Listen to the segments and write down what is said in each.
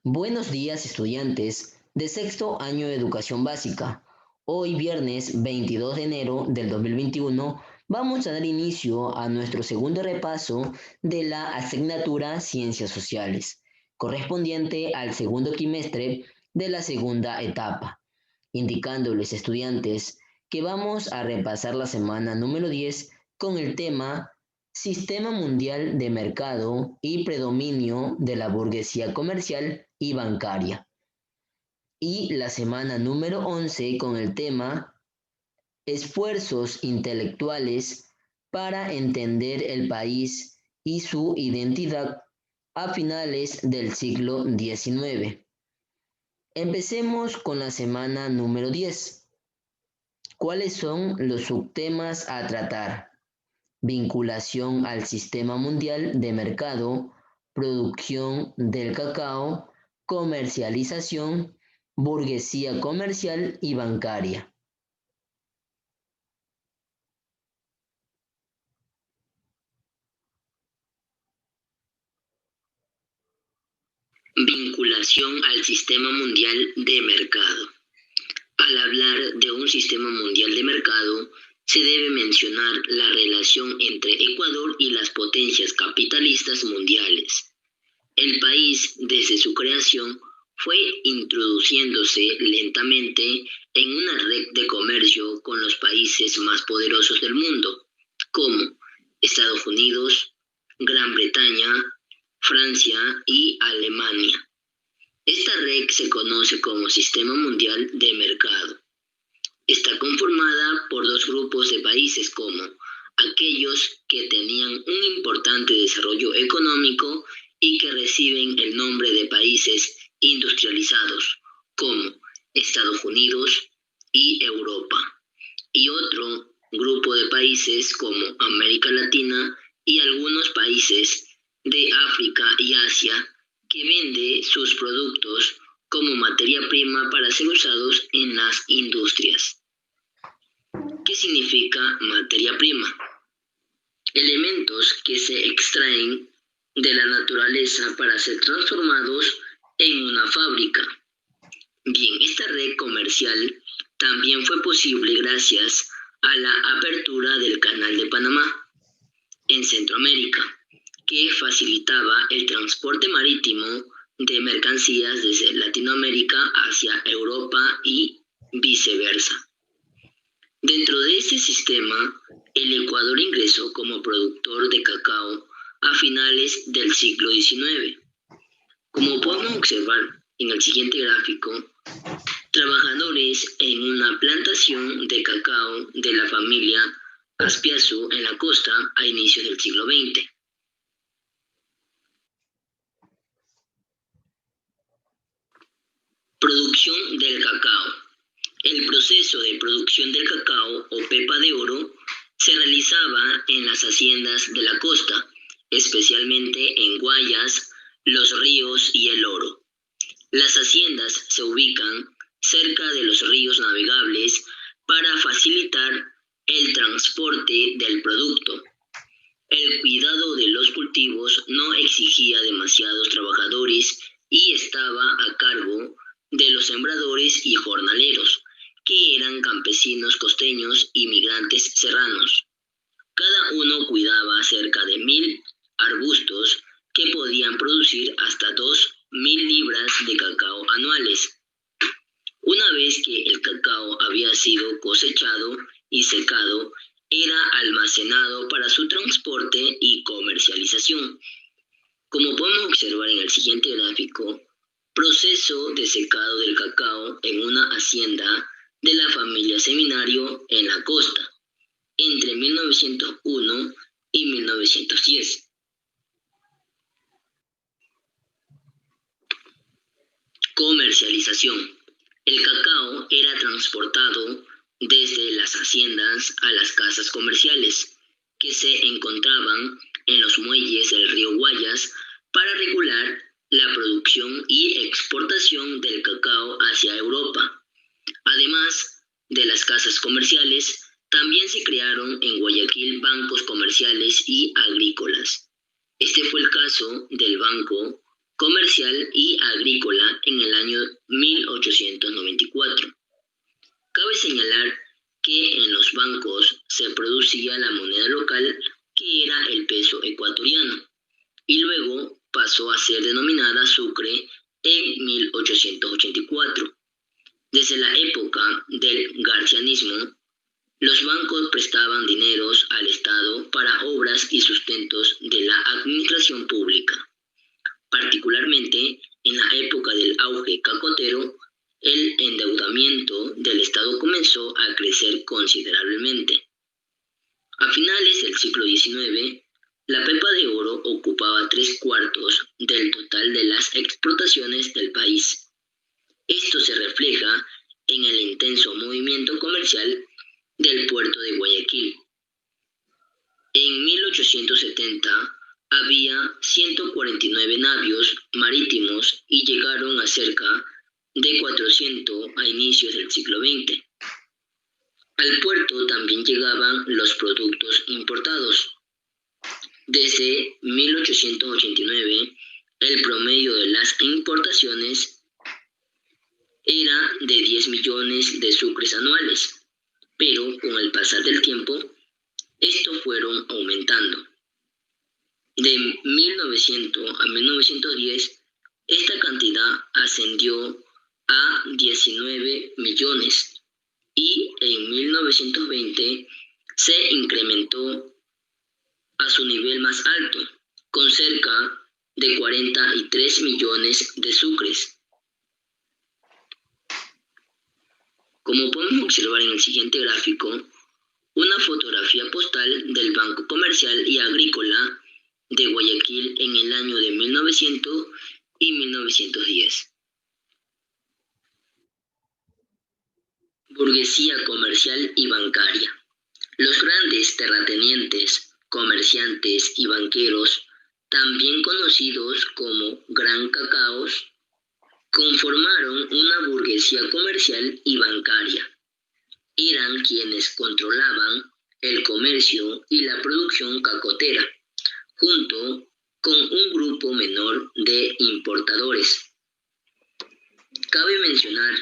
Buenos días, estudiantes de sexto año de educación básica. Hoy, viernes 22 de enero del 2021, vamos a dar inicio a nuestro segundo repaso de la asignatura Ciencias Sociales, correspondiente al segundo trimestre de la segunda etapa, indicándoles, estudiantes, que vamos a repasar la semana número 10 con el tema Sistema Mundial de Mercado y Predominio de la Burguesía Comercial y Bancaria. Y la semana número 11 con el tema Esfuerzos intelectuales para entender el país y su identidad a finales del siglo XIX. Empecemos con la semana número 10. ¿Cuáles son los subtemas a tratar? Vinculación al sistema mundial de mercado, producción del cacao, comercialización, burguesía comercial y bancaria. Vinculación al sistema mundial de mercado. Al hablar de un sistema mundial de mercado, se debe mencionar la relación entre Ecuador y las potencias capitalistas mundiales. El país, desde su creación, fue introduciéndose lentamente en una red de comercio con los países más poderosos del mundo, como Estados Unidos, Gran Bretaña, Francia y Alemania. Esta red se conoce como Sistema Mundial de Mercado. Está conformada por dos grupos de países como aquellos que tenían un importante desarrollo económico y que reciben el nombre de países industrializados, como Estados Unidos y Europa, y otro grupo de países como América Latina y algunos países de África y Asia que vende sus productos como materia prima para ser usados en las industrias. ¿Qué significa materia prima? Elementos que se extraen de la naturaleza para ser transformados en una fábrica. Bien, esta red comercial también fue posible gracias a la apertura del Canal de Panamá en Centroamérica, que facilitaba el transporte marítimo de mercancías desde Latinoamérica hacia Europa y viceversa. Dentro de este sistema, el Ecuador ingresó como productor de cacao a finales del siglo XIX. Como podemos observar en el siguiente gráfico, trabajadores en una plantación de cacao de la familia Aspiazu en la costa a inicios del siglo XX. Producción del cacao. El proceso de producción del cacao o pepa de oro se realizaba en las haciendas de la costa, especialmente en Guayas, los ríos y el Oro. Las haciendas se ubican cerca de los ríos navegables para facilitar el transporte del producto. El cuidado de los cultivos no exigía demasiados trabajadores y estaba a cargo de los sembradores y jornaleros, que eran campesinos costeños y migrantes serranos. Cada uno cuidaba cerca de 1.000 arbustos que podían producir hasta 2.000 libras de cacao anuales. Una vez que el cacao había sido cosechado y secado, era almacenado para su transporte y comercialización. Como podemos observar en el siguiente gráfico, proceso de secado del cacao en una hacienda de la familia Seminario en la costa, entre 1901 y 1910. Comercialización. El cacao era transportado desde las haciendas a las casas comerciales, que se encontraban en los muelles del río Guayas para regular la producción y exportación del cacao hacia Europa. Además de las casas comerciales, también se crearon en Guayaquil bancos comerciales y agrícolas. Este fue el caso del Banco comercial y agrícola en el año 1894. Cabe señalar que en los bancos se producía la moneda local, que era el peso ecuatoriano, y luego pasó a ser denominada sucre en 1884. Desde la época del garcianismo, los bancos prestaban dineros al Estado para obras y sustentos de la administración pública. Particularmente en la época del auge cacotero, el endeudamiento del Estado comenzó a crecer considerablemente. A finales del siglo XIX, la pepa de oro ocupaba 3/4 del total de las exportaciones del país. Esto se refleja en el intenso movimiento comercial del puerto de Guayaquil. En 1870 había 149 navios marítimos y llegaron a cerca de 400 a inicios del siglo XX. Al puerto también llegaban los productos importados. Desde 1889, el promedio de las importaciones era de 10 millones de sucres anuales, pero con el pasar del tiempo, estos fueron aumentando. De 1900 a 1910, esta cantidad ascendió a 19 millones y en 1920 se incrementó a su nivel más alto, con cerca de 43 millones de sucres. Como podemos observar en el siguiente gráfico, una fotografía postal del Banco Comercial y Agrícola de Guayaquil en el año de 1900 y 1910. Burguesía comercial y bancaria. Los grandes terratenientes, comerciantes y banqueros, también conocidos como gran cacaos, conformaron una burguesía comercial y bancaria. Eran quienes controlaban el comercio y la producción cacotera, junto con un grupo menor de importadores. Cabe mencionar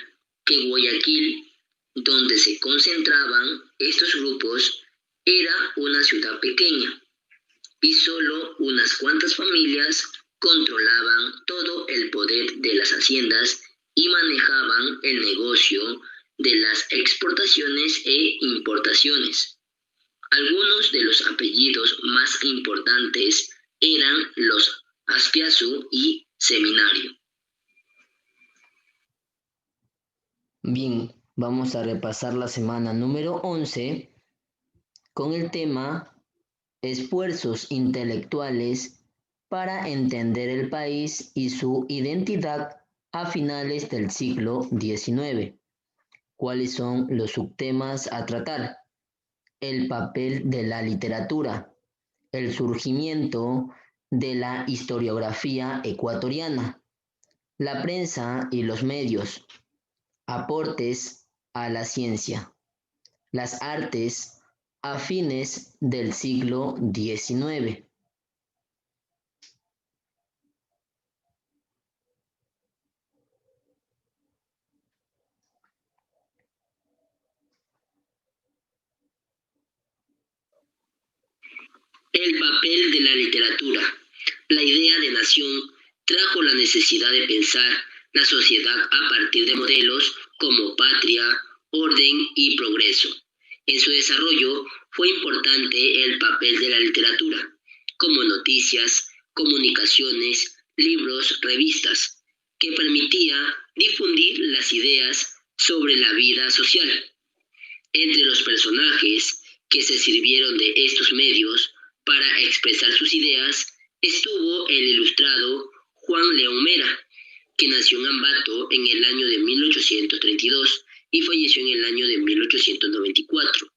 que Guayaquil, donde se concentraban estos grupos, era una ciudad pequeña y solo unas cuantas familias controlaban todo el poder de las haciendas y manejaban el negocio de las exportaciones e importaciones. Algunos de los apellidos más importantes eran los Aspiazu y Seminario. Bien, vamos a repasar la semana número 11 con el tema Esfuerzos intelectuales para entender el país y su identidad a finales del siglo XIX. ¿Cuáles son los subtemas a tratar? El papel de la literatura, el surgimiento de la historiografía ecuatoriana, la prensa y los medios, aportes a la ciencia, las artes a fines del siglo XIX. El papel de la literatura. La idea de nación trajo la necesidad de pensar la sociedad a partir de modelos como patria, orden y progreso. En su desarrollo fue importante el papel de la literatura, como noticias, comunicaciones, libros, revistas, que permitía difundir las ideas sobre la vida social. Entre los personajes que se sirvieron de estos medios para expresar sus ideas estuvo el ilustrado Juan León Mera, que nació en Ambato en el año de 1832 y falleció en el año de 1894.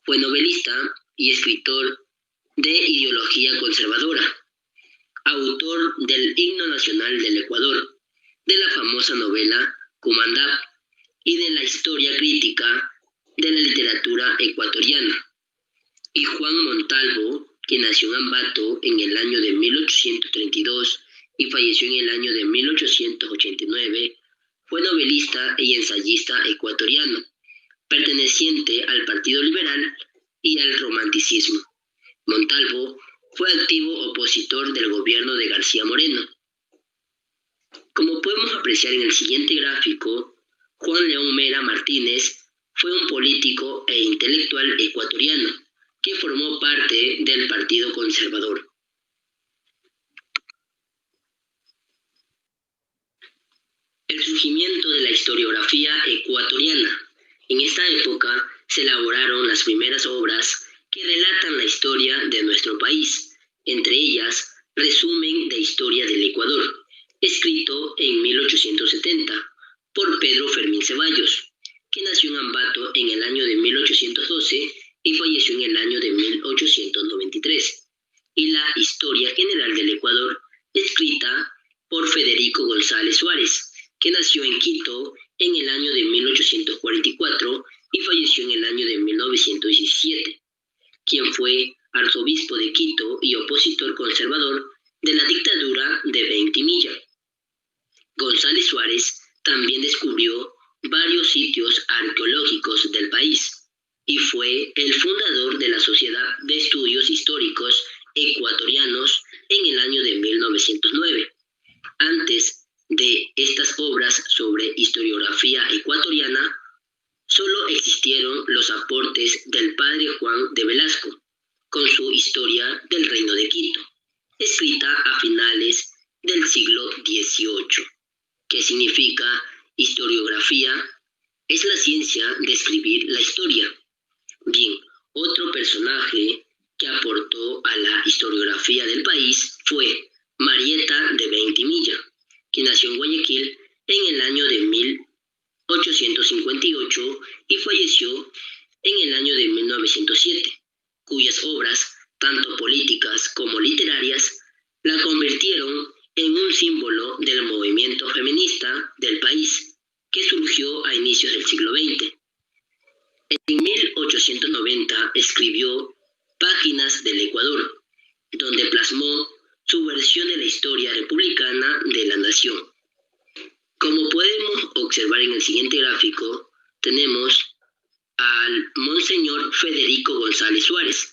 Fue novelista y escritor de ideología conservadora, autor del Himno Nacional del Ecuador, de la famosa novela Cumandá y de la historia crítica de la literatura ecuatoriana. Y Juan Montalvo, que nació en Ambato en el año de 1832 y falleció en el año de 1889, fue novelista y ensayista ecuatoriano, perteneciente al Partido Liberal y al Romanticismo. Montalvo fue activo opositor del gobierno de García Moreno. Como podemos apreciar en el siguiente gráfico, Juan León Mera Martínez fue un político e intelectual ecuatoriano que formó parte del Partido Conservador. El surgimiento de la historiografía ecuatoriana. En esta época se elaboraron las primeras obras que relatan la historia de nuestro país, entre ellas Resumen de Historia del Ecuador, escrito en 1870 por Pedro Fermín Ceballos, que nació en Ambato en el año de 1812 y falleció en el año de 1893, y la Historia General del Ecuador, escrita por Federico González Suárez, que nació en Quito en el año de 1844 y falleció en el año de 1917, quien fue arzobispo de Quito y opositor conservador de la dictadura de Veintimilla. González Suárez también descubrió varios sitios arqueológicos del país y fue el fundador de la Sociedad de Estudios Históricos Ecuatorianos en el año de 1909. Antes de estas obras sobre historiografía ecuatoriana, solo existieron los aportes del padre Juan de Velasco, con su Historia del Reino de Quito, escrita a finales del siglo XVIII. ¿Qué significa historiografía? Es la ciencia de escribir la historia. Bien, otro personaje que aportó a la historiografía del país fue Marieta de Veintimilla, que nació en Guayaquil en el año de 1858 y falleció en el año de 1907, cuyas obras, tanto políticas como literarias, la convirtieron en un símbolo del movimiento feminista del país, que surgió a inicios del siglo XX. En 1890 escribió Páginas del Ecuador, donde plasmó su versión de la historia republicana de la nación. Como podemos observar en el siguiente gráfico, tenemos al Monseñor Federico González Suárez.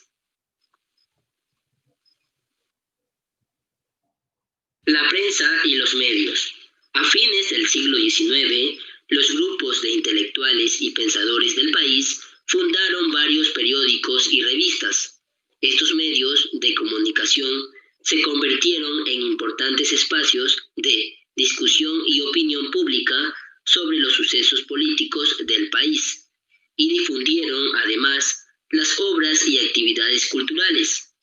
La prensa y los medios. A fines del siglo XIX, los grupos de intelectuales y pensadores del país fundaron varios periódicos y revistas. Estos medios de comunicación se convirtieron en importantes espacios de discusión y opinión pública sobre los sucesos políticos del país, y difundieron además las obras y actividades culturales.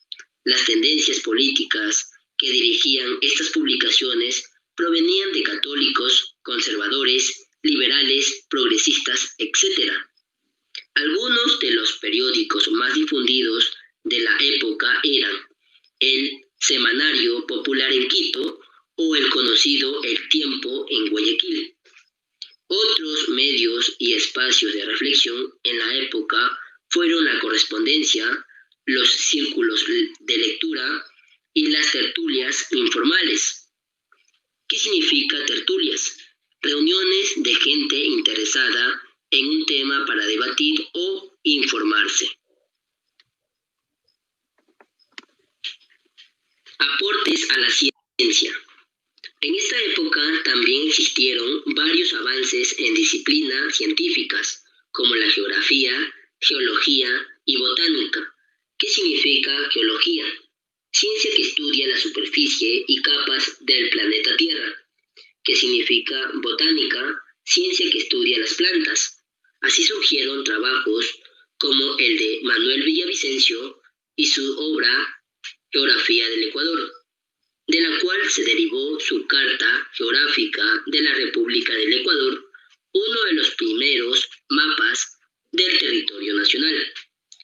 Las tendencias políticas que dirigían estas publicaciones provenían de católicos, conservadores, liberales, progresistas, etc. Algunos de los periódicos más difundidos de la época eran el Semanario Popular en Quito o el conocido El Tiempo en Guayaquil. Otros medios y espacios de reflexión en la época fueron la correspondencia, los círculos de lectura y las tertulias informales. ¿Qué significa tertulias? Reuniones de gente interesada en un tema para debatir o informarse. Aportes a la ciencia. En esta época también existieron varios avances en disciplinas científicas, como la geografía, geología y botánica. ¿Qué significa geología? Ciencia que estudia la superficie y capas del planeta Tierra. ¿Qué significa botánica? Ciencia que estudia las plantas. Así surgieron trabajos como el de Manuel Villavicencio y su obra Geografía del Ecuador, de la cual se derivó su Carta Geográfica de la República del Ecuador, uno de los primeros mapas del territorio nacional.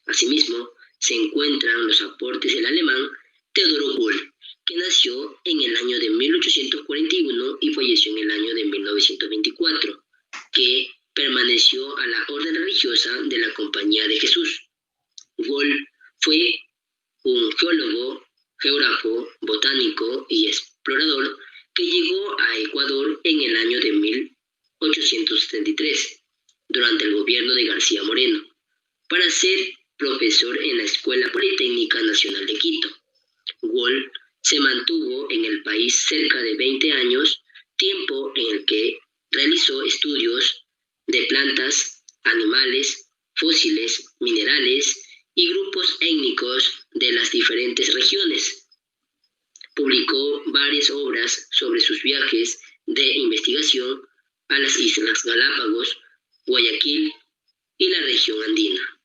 Asimismo, se encuentran los aportes del alemán Theodor Gull, que nació en el año de 1841 y falleció en el año de 1924, que permaneció a la orden religiosa de la Compañía de Jesús. Gull fue un geólogo, geógrafo, botánico y explorador que llegó a Ecuador en el año de 1873, durante el gobierno de García Moreno, para ser profesor en la Escuela Politécnica Nacional de Quito. Wall se mantuvo en el país cerca de 20 años, tiempo en el que realizó estudios de plantas, animales, fósiles, minerales y grupos étnicos de las diferentes regiones. Publicó varias obras sobre sus viajes de investigación a las Islas Galápagos, Guayaquil y la región andina.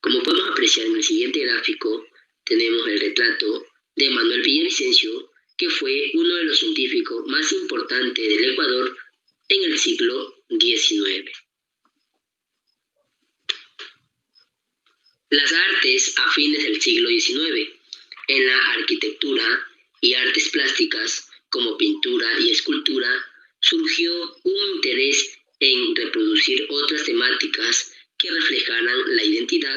Como podemos apreciar en el siguiente gráfico, tenemos el retrato de Manuel Villavicencio, que fue uno de los científicos más importantes del Ecuador en el siglo XIX. Las artes a fines del siglo XIX. En la arquitectura y artes plásticas, como pintura y escultura, surgió un interés en reproducir otras temáticas que reflejaran la identidad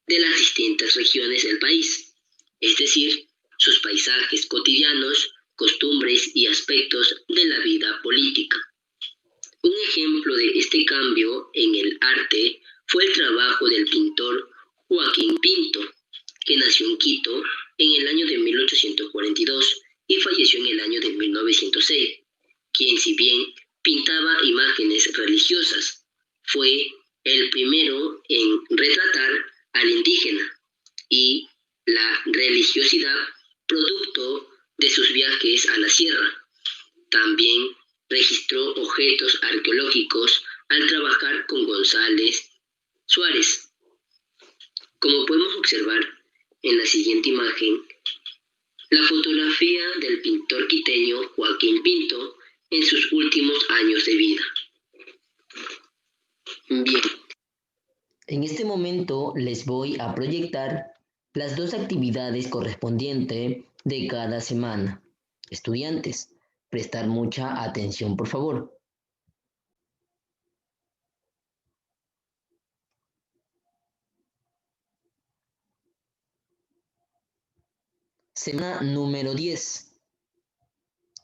de las distintas regiones del país, es decir, sus paisajes cotidianos, costumbres y aspectos de la vida política. Un ejemplo de este cambio en el arte fue el trabajo del pintor Joaquín Pinto, que nació en Quito en el año de 1842 y falleció en el año de 1906, quien, si bien pintaba imágenes religiosas, fue el primero en retratar al indígena y la religiosidad producto de sus viajes a la sierra. También registró objetos arqueológicos al trabajar con González Suárez. Como podemos observar en la siguiente imagen, la fotografía del pintor quiteño Joaquín Pinto en sus últimos años de vida. Bien, en este momento les voy a proyectar las dos actividades correspondientes de cada semana. Estudiantes, prestar mucha atención, por favor. Semana número 10.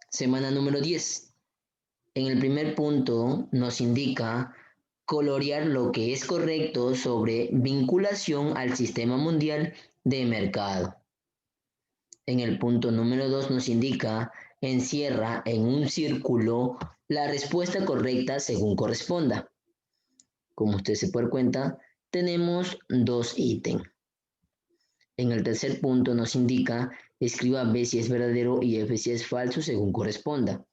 Semana número 10. En el primer punto nos indica colorear lo que es correcto sobre vinculación al sistema mundial de mercado. En el punto número 2 nos indica encierra en un círculo la respuesta correcta según corresponda. Como usted se puede dar cuenta, tenemos dos ítems. En el tercer punto nos indica escriba B si es verdadero y F si es falso según corresponda.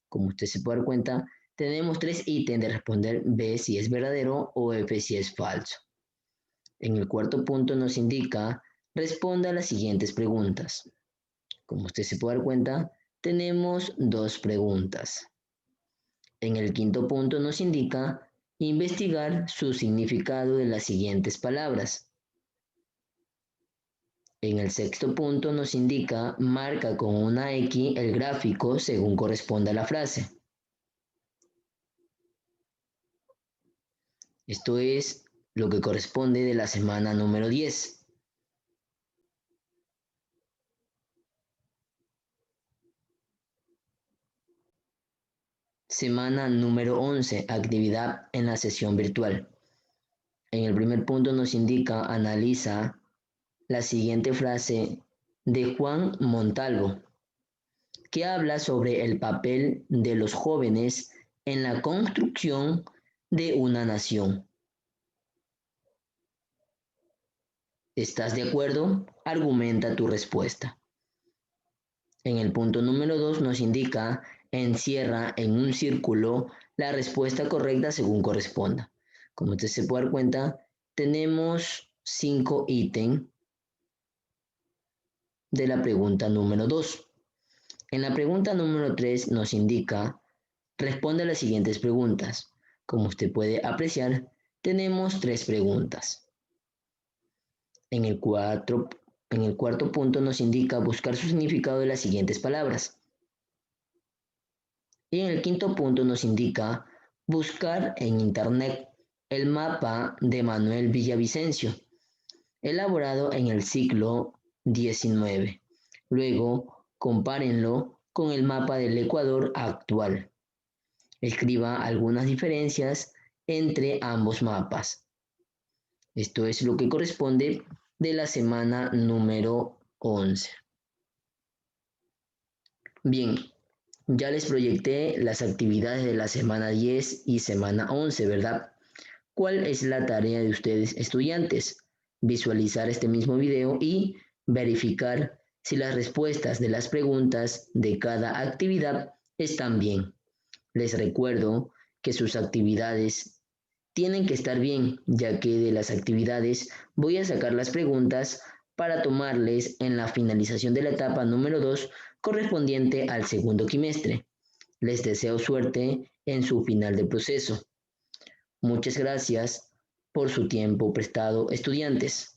Como usted se puede dar cuenta, tenemos tres ítems de responder B si es verdadero o F si es falso. En el cuarto punto nos indica responda a las siguientes preguntas. Como usted se puede dar cuenta, tenemos dos preguntas. En el quinto punto nos indica investigar su significado de las siguientes palabras. En el sexto punto nos indica marca con una X el gráfico según corresponda a la frase. Esto es lo que corresponde de la semana número 10. Semana número 11, actividad en la sesión virtual. En el primer punto nos indica analiza la siguiente frase de Juan Montalvo, que habla sobre el papel de los jóvenes en la construcción de una nación. ¿Estás de acuerdo? Argumenta tu respuesta. En el punto número 2 nos indica encierra en un círculo la respuesta correcta según corresponda. Como usted se puede dar cuenta, tenemos 5 ítems de la pregunta número 2. En la pregunta número 3 nos indica responde a las siguientes preguntas. Como usted puede apreciar, tenemos 3 preguntas. En el cuarto punto nos indica buscar su significado de las siguientes palabras. Y en el quinto punto nos indica buscar en internet el mapa de Manuel Villavicencio, elaborado en el siglo XIX. Luego, compárenlo con el mapa del Ecuador actual. Escriba algunas diferencias entre ambos mapas. Esto es lo que corresponde de la semana número 11. Bien, ya les proyecté las actividades de la semana 10 y semana 11, ¿verdad? ¿Cuál es la tarea de ustedes, estudiantes? Visualizar este mismo video y verificar si las respuestas de las preguntas de cada actividad están bien. Les recuerdo que sus actividades tienen que estar bien, ya que de las actividades voy a sacar las preguntas para tomarles en la finalización de la etapa número 2 correspondiente al segundo quimestre. Les deseo suerte en su final de proceso. Muchas gracias por su tiempo prestado, estudiantes.